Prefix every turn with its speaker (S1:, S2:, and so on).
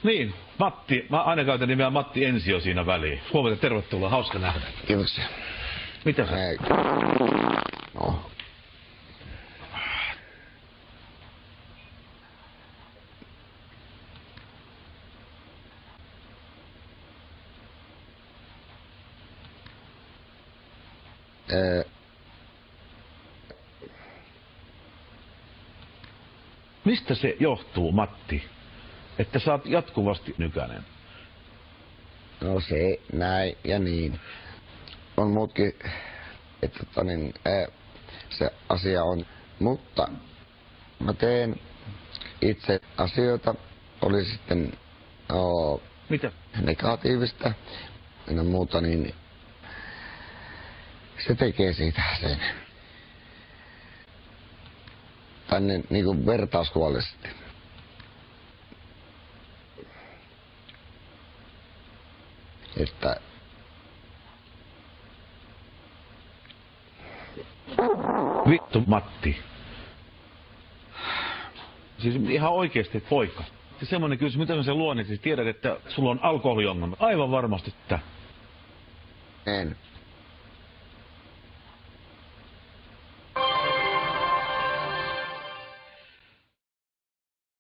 S1: Niin, Matti. Mä aina käytän nimeä Matti Ensio siinä väliin. Huomenta, tervetuloa. Hauska nähdä.
S2: Kiitoksia.
S1: Mitä se?
S2: No.
S1: Mistä se johtuu, Matti, että sä oot jatkuvasti nykänen?
S2: No se, näin ja niin. On muutkin, että se asia on. Mutta mä teen itse asioita, oli sitten
S1: Mitä?
S2: negatiivista ja muuta, niin se tekee siitä sen. Tänne niinku vertauskuvallisesti. Että
S1: Vittu, Matti. Siis ihan oikeesti, poika. Se semmonen kysymys, mitä mä sen luon, niin siis tiedät, että sulla on alkoholiongelma. Aivan varmasti, että...
S2: en.